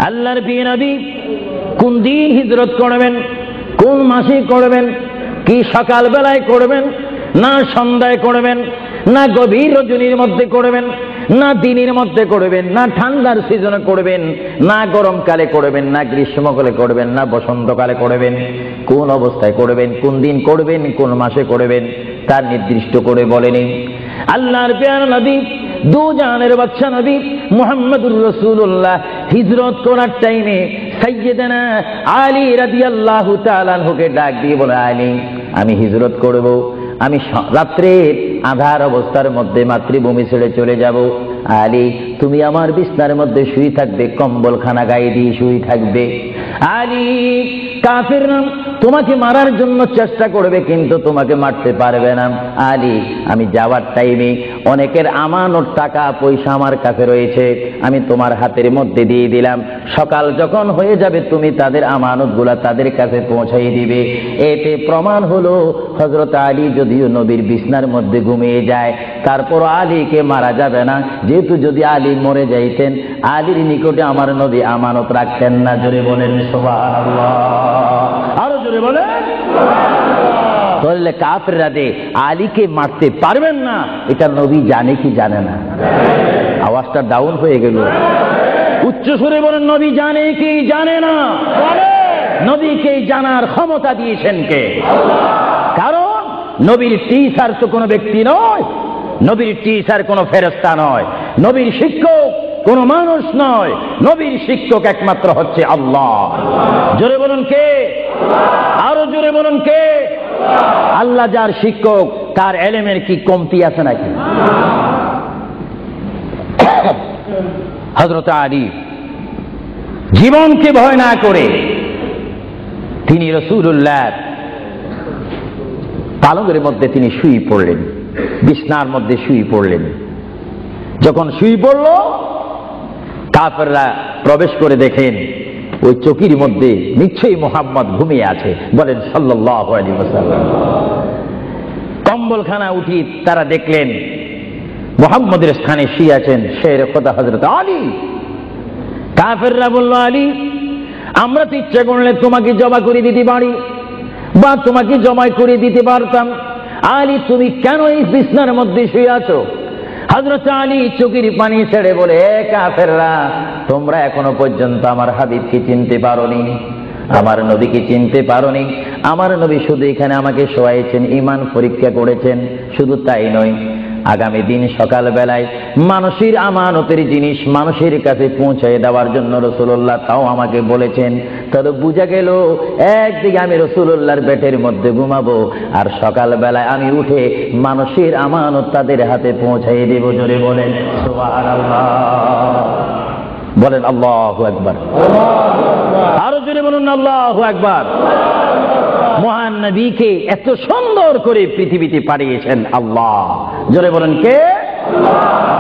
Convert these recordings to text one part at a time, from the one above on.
আল্লাহর প্রিয় নবী কোন দিন হিজরত করবেন, কোন মাসে করবেন, কি সকাল বেলায় করবেন, না সন্ধ্যায় করবেন, না গভীর রজনীর মধ্যে করবেন, না দিনের মধ্যে করবেন, না ঠান্ডার সিজনে করবেন, না গরমকালে করবেন, না গ্রীষ্মকালে করবেন, না বসন্তকালে করবেন, কোন অবস্থায় করবেন, কোন দিন করবেন, কোন মাসে করবেন, তার নির্দিষ্ট করে বলেনি। আল্লাহর প্যারা নবী, দু জাহানের বাদশা নবী মুহাম্মদুর রাসূলুল্লাহ হিজরত করার টাইমে সাইয়্যিদানা আলী রাদিয়াল্লাহু তাআলা আনহুকে ডাক দিয়ে বলে, আলী, আমি হিজরত করব, আমি রাত্রের আধার অবস্থার মধ্যে মাতৃভূমি ছেড়ে চলে যাব। আলী, তুমি আমার বিছনার মধ্যে শুয়ে থাকবে, কম্বলখানা গায়ে দিয়ে শুয়ে থাকবে। আলী, কাফিররা তোমাকে মারার জন্য চেষ্টা করবে, কিন্তু তোমাকে মারতে পারবে না। আলী, আমি যাওয়ার টাইমে অনেকের আমানত টাকা পয়সা আমার কাছে রয়েছে, আমি তোমার হাতের মধ্যে দিয়ে দিলাম। সকাল যখন হয়ে যাবে তুমি তাদের আমানতগুলা তাদের কাছে পৌঁছাই দিবে। এতে প্রমাণ হলো হযরত আলী যদিও নবীর বিছনার মধ্যে ঘুমিয়ে যায়, তারপর আলীকে মারা যাবে না, যেহেতু যদি আলী মরে যাইতেন আলীর নিকটে আমার নবী আমানত রাখতেন না। জোরে বলেন সুবহানাল্লাহ, আরো জোরে বলেন। তাহলে কাফেররা যে আলীকে মারতে পারবেন না, এটা নবী জানে কি জানে না? আওয়াজটা ডাউন হয়ে গেল, উচ্চ সুরে বলেন, নবী জানে কি জানে না? নবীকে জানার ক্ষমতা দিয়েছেন কে? কারণ নবীর টিচার তো কোনো ব্যক্তি নয়, নবীর টিচার কোনো ফেরেশতা নয়, নবীর শিক্ষক কোন মানুষ নয়, নবীর শিক্ষক একমাত্র হচ্ছে আল্লাহ। জোরে বলুন কে? আরো জোরে বলুন কে? আল্লাহ যার শিক্ষক, তার এলেমের কি কমতি আছে নাকি? হযরত আলী জীবনকে ভয় না করে তিনি রাসূলুল্লাহ পালঙ্কের মধ্যে তিনি শুয়ে পড়লেন, বিছনার মধ্যে শুয়ে পড়লেন। যখন শুয়ে পড়ল, কাফেররা প্রবেশ করে দেখেন ওই চকির মধ্যে নিশ্চয়ই মুহাম্মদ ঘুমিয়ে আছে। বলেন সাল্লাল্লাহু আলাইহি ওয়াসাল্লাম। কম্বলখানা উঠি তারা দেখলেন মুহাম্মদের স্থানে শুয়ে আছেন শেরে খোদা হযরত আলী। কাফেররা বলল, আলী, আমরা তো ইচ্ছা করলে তোমাকে জমা করে দিতে পারি বা তোমাকে জমা করে দিতে পারতাম। আলী, তুমি কেন এই বিছনার মধ্যে শুয়ে আছো? হযরত আলী চোখের পানি ছেড়ে বলে, কাফেররা, তোমরা এখনো পর্যন্ত আমার হাবিবকে চিনতে পারোনি, আমার নবীকে চিনতে পারোনি। আমার নবী শুধু এখানে আমাকে শোয়াইছেন, ঈমান পরীক্ষা করেছেন। শুধু তাই নয়, আগামী দিন সকাল বেলায় মানুষের আমানতের জিনিস মানুষের কাছে পৌঁছায় দেওয়ার জন্য রাসূলুল্লাহ তাও আমাকে বলেছেন। তাহলে বুঝা গেল, একদিকে আমি রাসূলুল্লাহর পেটের মধ্যে ঘুমাবো, আর সকাল বেলায় আমি উঠে মানুষের আমানত তাদের হাতে পৌঁছাই দেব। জোরে বলেন সুবহানাল্লাহ, বলেন আল্লাহু আকবার, আরো জোরে বলুন আল্লাহু আকবার। মহান নবীকে এত সুন্দর করে পৃথিবীতে পাঠিয়েছেন আল্লাহ। জোরে বলেন কে?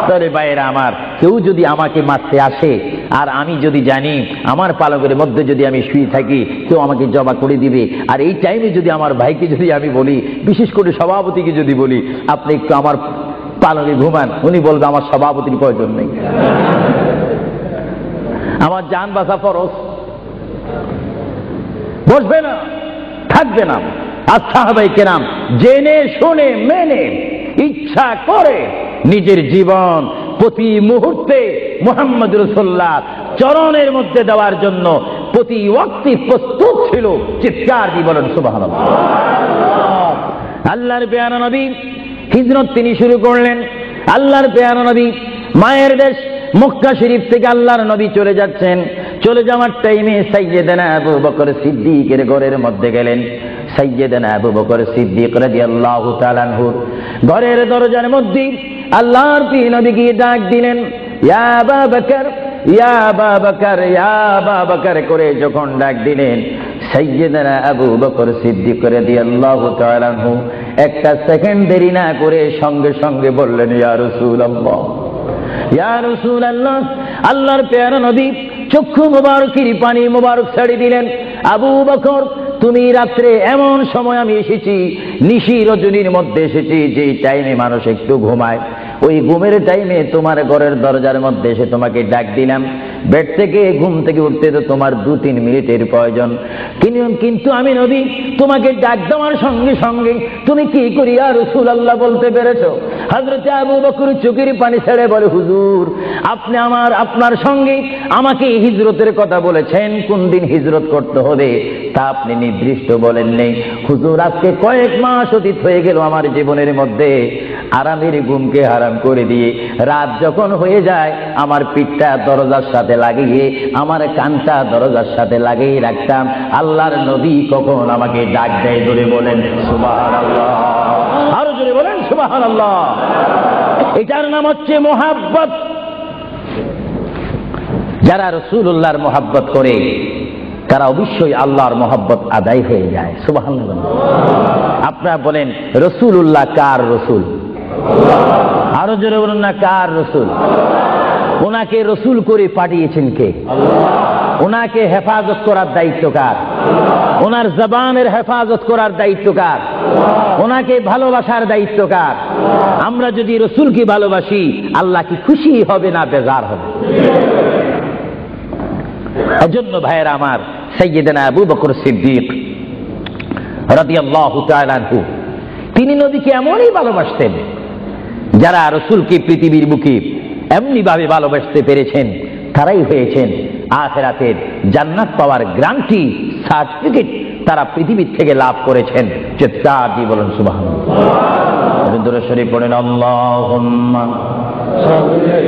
তবে ভাইয়েরা আমার, কেউ যদি আমাকে মারতে আসে আর আমি যদি জানি আমার পালকের মধ্যে যদি আমি শুয়ে থাকি, কেউ আমাকে জমা করে দিবে, আর এই টাইমে যদি আমার ভাইকে যদি আমি বলি, বিশেষ করে সভাপতিকে যদি বলি, আপনি একটু আমার পালকে ঘুমান, উনি বলবে আমার সভাপতির প্রয়োজন নেই, আমার জান বাঁচা ফরজ, বসবে না, থাকবে না। আর সাহাবায়ে কেরাম জেনে শুনে মেনে ইচ্ছা করে নিজের জীবন প্রতি মুহূর্তে মুহাম্মদ রাসূলুল্লাহ চরণের মধ্যে দেওয়ার জন্য প্রতি ওয়াক্তে প্রস্তুত ছিল। চিৎকার দিয়ে বলেন সুবহানাল্লাহ। আল্লাহর প্যারা নবী হিজরত তিনি শুরু করলেন। আল্লাহর প্যারা নবী মায়ের দেশ মক্কা শরীফ থেকে আল্লাহর নবী চলে যাচ্ছেন। চলে যাওয়ার টাইমে সাইয়্যিদানা আবু বকর সিদ্দিকের ঘরের মধ্যে গেলেন। সাইয়্যিদানা আবু বকর সিদ্দিক রাদিয়াল্লাহু তাআলা আনহু ঘরের দরজার মধ্যে আল্লাহর প্রিয় নবী গিয়ে ডাক দিলেন, ইয়া আবু বকর, ইয়া আবু বকর, ইয়া আবু বকর করে যখন ডাক দিলেন, সাইয়্যিদানা আবু বকর সিদ্দিক রাদিয়াল্লাহু তাআলা আনহু একটা সেকেন্ড দেরি না করে সঙ্গে সঙ্গে বললেন, ইয়া রাসূলুল্লাহ, ইয়া রাসূলুল্লাহ। আল্লাহর প্যারা নবী চক্ষু মুবারকের পানি মুবারক ছেড়ে দিলেন, আবু বকর, তুমি রাত্রে এমন সময় আমি এসেছি, নিশি রজনীর মধ্যে এসেছি, যে টাইমে মানুষ একটু ঘুমায়, ওই ঘুমের টাইমে তোমার ঘরের দরজার মধ্যে এসে তোমাকে ডাক দিলাম। বেড থেকে ঘুম থেকে উঠতে তো তোমার 2-3 মিনিটের প্রয়োজন, কিন্তু আমি নবী তোমাকে ডাক দেওয়ার সঙ্গে সঙ্গে তুমি কি করিয়া রাসূলুল্লাহ বলতে পেরেছো? হযরত আবু বকর চোখের পানি ছেড়ে বলে, হুজুর আপনি আপনার সঙ্গে আমাকে হিজরতের কথা বলেছেন, কোন দিন হিজরত করতে হবে তা আপনি নির্দিষ্ট বলেন নেই। হুজুর আজকে কয়েক মাস অতীত হয়ে গেল আমার জীবনের মধ্যে, আরামের ঘুমকে হারাম করে দিয়ে রাত যখন হয়ে যায় আমার পিঠটা দরজার সাথে লাগিয়ে, আমার কানটা দরজার সাথে লাগিয়ে রাখতাম। আল্লাহর নবী কখন আমাকে ডাক দেয়, জোরে বলেন সুবহানাল্লাহ, আরো জোরে বলেন সুবহানাল্লাহ। এটার নাম হচ্ছে মোহাব্বত। যারা রাসূলুল্লাহর মোহাব্বত করে তারা অবশ্যই আল্লাহর মোহাব্বত আদায় হয়ে যায়। সুবহানাল্লাহ। আপনারা বলেন রাসূলুল্লাহ কার রাসূল? আরো জোরে বলুন না, কার রাসূল? ওনাকে রাসূল করে পাঠিয়েছেন কে? ওনাকে হেফাজত করার দায়িত্ব কার? ওনার জবানের হেফাজত করার দায়িত্ব কার? ওনাকে ভালোবাসার দায়িত্ব কার? আমরা যদি রাসূলকে ভালোবাসি আল্লাহ কি খুশি হবে না বেজার হবে? এজন্য ভাইয়েরা আমার, সাইয়্যিদনা আবু বকর সিদ্দিক রাদিয়াল্লাহু তাআলা আনহু তিনি নবীকে এমনই ভালোবাসতেন, যারা রাসূলকে পৃথিবীর বুকে এমনি ভাবে ভালোবাসতে পেরেছেন তারাই হয়েছেন আখিরাতের জান্নাত পাওয়ার গ্যারান্টি সার্টিফিকেট তারা পৃথিবীর থেকে লাভ করেছেন। চিৎকার দিয়ে বলেন সুবহানাল্লাহ। দরুদ শরীফ পড়েন, আল্লাহুম্মা সাল্লি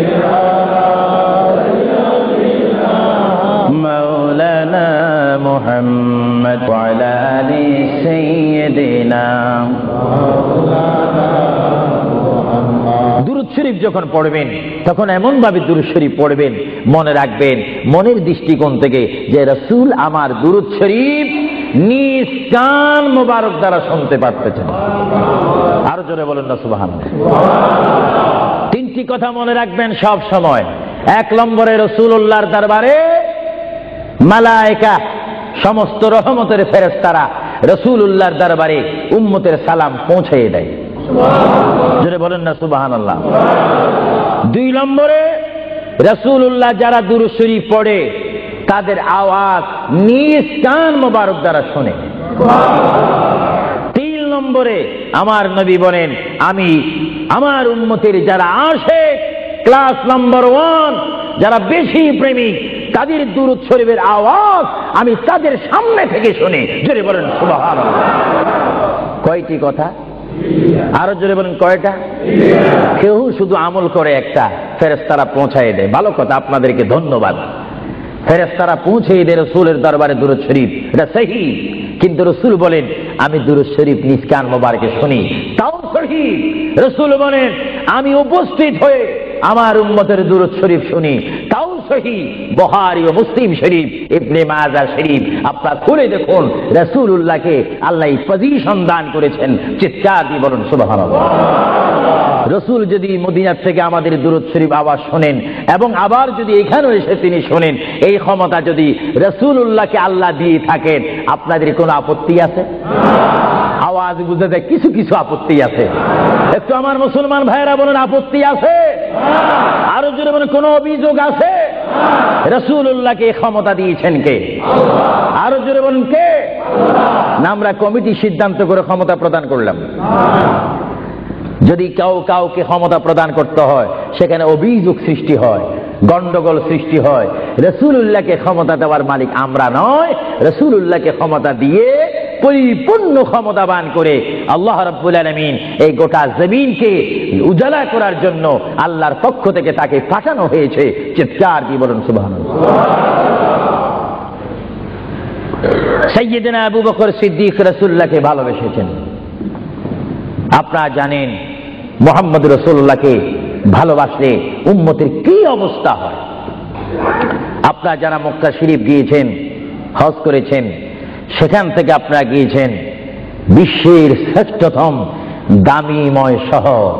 মাওলানা মুহাম্মদ ওয়া আলা আলি সাইয়্যিদিনা। দুরূদ শরীফ যখন পড়বেন তখন এমন ভাবে দুরূদ শরীফ পড়বেন, মনে রাখবেন মনের দৃষ্টিকোণ থেকে যে রাসূল আমার দুরূদ শরীফ নিজ কান মোবারক দ্বারা শুনতে পারতেছেন। আরো জোরে বলেন না সুবহানাল্লাহ। তিনটি কথা মনে রাখবেন সব সময়। 1 নম্বরে রাসূলুল্লাহর দরবারে মালায়েকা সমস্ত রহমতের ফেরেশতারা রাসূলুল্লাহর দরবারে উম্মতের সালাম পৌঁছে দেয়। জোরে বলেন না সুবহানাল্লাহ। 2 নম্বরে রাসূলুল্লাহ যারা দুরূদ শরীফ পড়ে তাদের আওয়াজ নিজ কান মোবারক দ্বারা শোনে। 3 নম্বরে আমার নবী বলেন, আমি আমার উম্মতের যারা আশিক ক্লাস নাম্বার 1 যারা বেশি প্রেমিক তাদের দুরূদ শরীফের আওয়াজ আমি তাদের সামনে থেকে শুনি। জোরে বলেন সুবহানাল্লাহ। কয়টি কথা? আরো জোরে বলেন কয়টা? কেউ শুধু আমল করে একটা, ফেরেশতারা পৌঁছায় দেয়। ভালো কথা, আপনাদেরকে ধন্যবাদ। ফেরেশতারা পৌঁছে দেয় রাসূলের দরবারে দুরূদ শরীফ, এটা সহিহ। কিন্তু রাসূল বলেন আমি দুরূদ শরীফ নিজ কান মোবারকে শুনি, তাও সহিহ। রাসূল বলেন আমি উপস্থিত হয়ে আমার উম্মতের দুরূদ শরীফ শুনি, তাও সহিহ। বুখারী ও মুসলিম শরীফ, ইবনে মাজাহ শরীফ আপনারা খুলে দেখুন, রাসূলুল্লাহকে আল্লাহ পজিশন দান করেছেন। চিৎকার দিয়ে বলুন সুবহানাল্লাহ। রাসূল যদি মদিনা থেকে আমাদের দুরূদ শরীফ আওয়াজ শোনেন এবং আবার যদি এখানেও এসে তিনি শোনেন, এই ক্ষমতা যদি রাসূলুল্লাহকে আল্লাহ দিয়ে থাকেন, আপনাদের কোনো আপত্তি আছে? আওয়াজ বুঝে যায়, কিছু কিছু আপত্তি আছে। একটু আমার মুসলমান ভাইয়েরা বলেন আপত্তি আছে? আরো জোরে বলেন কোনো অভিযোগ আছে? রাসূলুল্লাহকে ক্ষমতা দিয়েছেন কে? আরো জোরে বলেন কে? না আমরা কমিটি সিদ্ধান্ত করে ক্ষমতা প্রদান করলাম? যদি কাউকে ক্ষমতা প্রদান করতে হয় সেখানে অভিযোগ সৃষ্টি হয়, গন্ডগোল সৃষ্টি হয়। রাসূলুল্লাহকে ক্ষমতা দেওয়ার মালিক আমরা নয়, রাসূলুল্লাহকে ক্ষমতা দিয়ে পরিপূর্ণ ক্ষমতাবান করে আল্লাহ রাব্বুল আলামিন এই গোটা জমিনকে উজালা করার জন্য আল্লাহর পক্ষ থেকে তাকে পাঠানো হয়েছে। চিৎকার দিয়ে বলুন সুবহানাল্লাহ। সাইয়্যিদনা আবু বকর সিদ্দিক রাসূলুল্লাহকে ভালোবেসেছেন। আপনারা জানেন মুহাম্মদ রাসূলুল্লাহকে ভালোবাসলে উম্মতের কি অবস্থা হয়। আপনারা যারা মক্কা শরীফ গিয়েছেন, হজ করেছেন, সেখান থেকে আপনারা গিয়েছেন বিশ্বের শ্রেষ্ঠতম দামিময় শহর,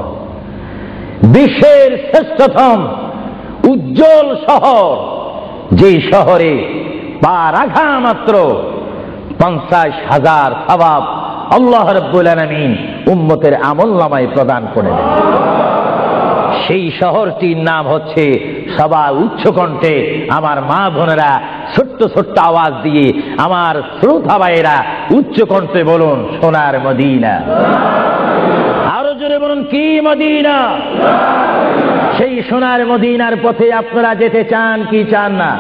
বিশ্বের শ্রেষ্ঠতম উজ্জ্বল শহর, যে শহরে পা রাখা মাত্র 50,000 সওয়াব আল্লাহ রাব্বুল আলামিন উম্মতের আমলনামায় প্রদান করে দেন। সেই শহরটির নাম হচ্ছে, সবাই উচ্চ কণ্ঠে আমার মা বোনেরা ছোট্ট ছোট্ট আওয়াজ দিয়ে, আমার শ্রোতা ভাইয়েরা উচ্চ কণ্ঠে বলুন, সোনার মদিনা। আরো জোরে বলুন, কি মদিনা? সেই সোনার মদিনার পথে আপনারা যেতে চান কি চান না?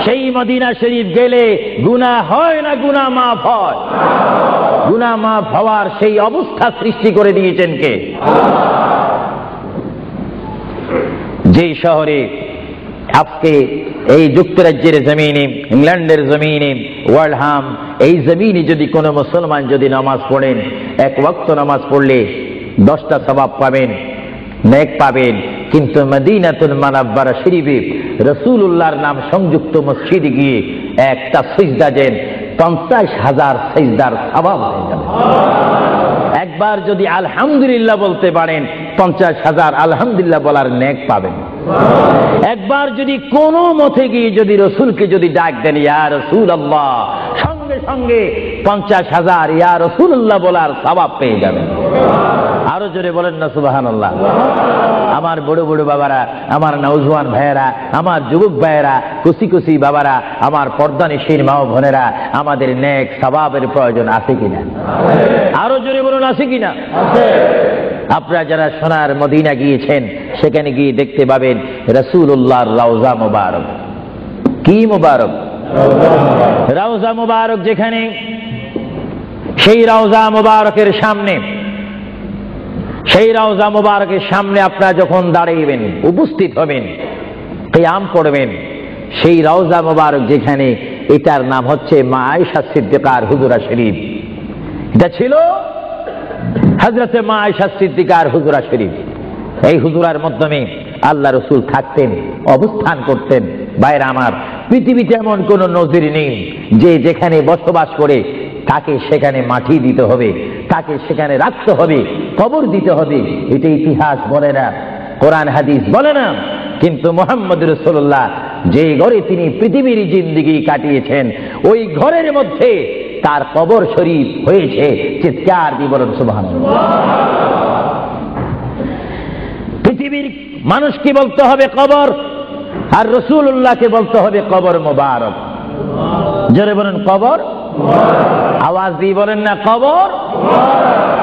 সেই মদিনা শরীফ গেলে গুনাহ হয় না গুনাহ মাফ হয়? গুনাহ মাফ হওয়ার সেই অবস্থা সৃষ্টি করে দিয়েছেন কে? যেই শহরে আজকে এই যুক্তরাজ্যের জমিনে, ইংল্যান্ডের জমিনে, ওয়ার্ল্ডহাম, এই জমিনে যদি কোনো মুসলমান যদি নামাজ পড়েন, এক ওয়াক্ত নামাজ পড়লে 10টা সওয়াব পাবেন, নেক পাবেন। কিন্তু মদিনাতুল মুনাওয়ারা শরীফে রাসূলুল্লাহর নাম সংযুক্ত মসজিদে গিয়ে একটা সিজদা দেন, 50,000 সিজদার সওয়াব হয়ে যাবে। একবার যদি আলহামদুলিল্লাহ বলতে পারেন, 50,000 আলহামদুলিল্লাহ বলার নেক পাবেন। একবার যদি কোনো মতে গিয়ে যদি রসুলকে যদি ডাক দেন, ইয়া রাসূলুল্লাহ, সঙ্গে সঙ্গে 50,000 ইয়া রাসূলুল্লাহ বলার সওয়াব পেয়ে যাবেন। আরো জোরে বলেন না সুবহানাল্লাহ। আমার বড় বড় বাবারা, আমার নওজোয়ান ভাইয়েরা, আমার যুবক ভাইয়েরা, কুচি কুচি বাবারা, আমার পর্দানিশীন মা ও বোনেরা, আমাদের নেক সওয়াবের প্রয়োজন আছে কিনা? আরো জোরে বলুন, আছে কিনা? আপনারা যারা সোনার মদিনা গিয়েছেন, সেখানে গিয়ে দেখতে পাবেন রাসূলুল্লাহর রওজা মুবারক। কি মুবারক? রওজা মুবারক। যেখানে সেই রওজা মুবারকের সামনে, সেই রওজা মুবারকের সামনে আপনারা যখন দাঁড়াইবেন, উপস্থিত হবেন, কিয়াম করবেন, সেই রওজা মুবারক যেখানে, এটার নাম হচ্ছে মা আয়েশা সিদ্দিকার হুজুরা শরীফ। এটা ছিল হযরতে মা আয়েশা সিদ্দিকার হুজুরা শরীফ। এই হুজুরার মাধ্যমে আল্লাহ রসুল থাকতেন, অবস্থান করতেন। ভাইরা আমার, পৃথিবীতে এমন কোন নজির নেই যে যেখানে বসবাস করে তাকে সেখানে মাটি দিতে হবে, তাকে সেখানে রাখতে হবে, কবর দিতে হবে। এটা ইতিহাস বলে না, কোরআন হাদিস বলে না। কিন্তু মুহাম্মদ রাসূলুল্লাহ যে ঘরে তিনি পৃথিবীর জিন্দেগি কাটিয়েছেন, ওই ঘরের মধ্যে তার কবর শরীফ হয়েছে। চিৎকার দিয়ে বলুন সুবহানাল্লাহ। পৃথিবীর মানুষকে বলতে হবে কবর, আর রাসূলুল্লাহকে বলতে হবে কবর মুবারক। জোরে বলেন কবর। আওয়াজ দিয়ে বলেন না কবর।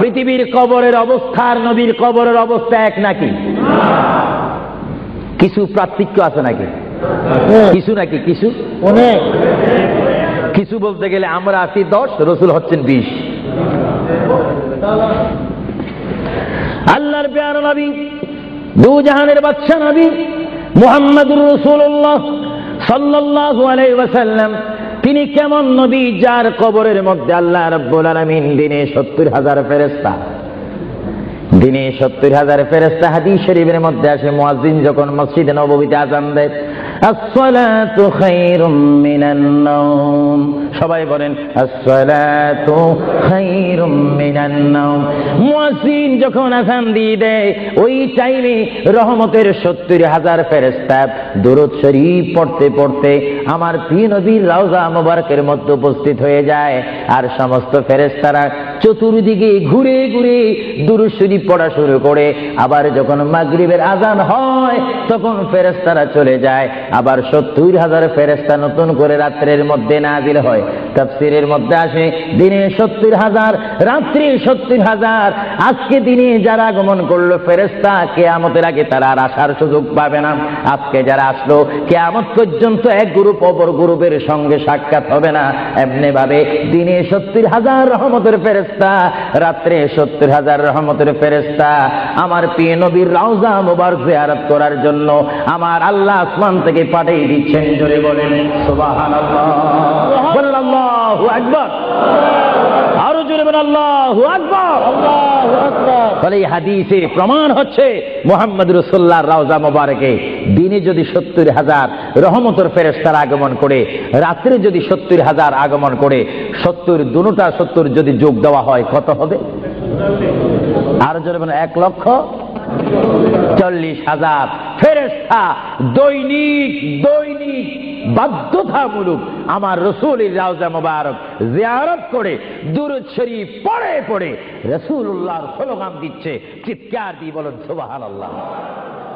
পৃথিবীর কবরের অবস্থা আর নবীর কবরের অবস্থা এক নাকি? কিছু পার্থক্য আছে নাকি? কিছু নাকি? কিছু অনেক। কিছু বলতে গেলে আমরা আছি 10, রসুল হচ্ছেন 20। আল্লাহর প্যারা নবী, দু জাহানের বাদশা নবী মুহাম্মদুর রাসূলুল্লাহ সাল্লাল্লাহু আলাইহি ওয়াসাল্লাম, তিনি কেমন নবী যার কবরের মধ্যে আল্লাহ রাব্বুল আলামিন দিনে 70,000 ফেরেশতা, দিনে 70,000 ফেরেশতা। হাদিস শরীফের মধ্যে আসে, মুয়াজ্জিন যখন মসজিদে নববীতে আযান দেয়, আসসালাতু খায়রুম মিনান নাওম, সবাই বলেন আসসালাতু খায়রুম মিনান নাওম। মুয়াজ্জিন যখন আযান দিয়ে দেয়, ওই টাইমে রহমতের 70,000 ফেরেশতা দুরূদ শরীফ পড়তে পড়তে আমার প্রিয় নবীর রওজা মুবারকের মধ্যে উপস্থিত হয়ে যায়। আর সমস্ত ফেরেশতারা চতুর্দিকে ঘুরে ঘুরে দুরূদ শরীফ পড়া শুরু করে। আবার যখন মাগরিবের আযান হয়, তখন ফেরেশতারা চলে যায়। আবার 70,000 ফেরেশতা নতুন করে রাত্রের মধ্যে নাজিল হয়। তাফসীরের মধ্যে আসে, দিনে 70,000, রাত্রে 70,000। আজকে দিনে যারা আগমন করলো ফেরেশতা, কিয়ামতের আগে তারা আর আসার সুযোগ পাবে না। আজকে যারা আসলো, কিয়ামত পর্যন্ত এক গ্রুপ অপর গ্রুপের সঙ্গে সাক্ষাৎ হবে না। এমনি ভাবে দিনে 70,000 রহমতের ফেরেশতা, রাত্রে 70,000 রহমতের ফেরেশতা আমার প্রিয় নবীর রওজা মুবারক জিয়ারত করার জন্য আমার আল্লাহ আসমান থেকে পাঠিয়ে দিচ্ছেন। জোরে বলেন সুবহানাল্লাহ। বলেন আল্লাহু আকবার। আরো জোরে বলেন আল্লাহু আকবার। আল্লাহু আকবার। বলে এই হাদিসে প্রমাণ হচ্ছে মুহাম্মদ রাসূলুল্লাহর রওজা মুবারকে দিনে যদি 70,000 রহমতের ফেরেশতারা আগমন করে, রাত্রে যদি 70,000 আগমন করে, 70 দুটোটা 70 যদি যোগ দেওয়া হয় কত হবে? আরো জোরে বলেন 1,40,000। ফেরেশতা দৈনিক দৈনিক বাধ্যতামূলক আমার রাসূলের রওজা মোবারক জিয়ারত করে দুরূদ শরীফ পড়ে পড়ে রাসূলুল্লাহর স্লোগান দিচ্ছে। চিৎকার দিয়ে বলেন সুবহানাল্লাহ।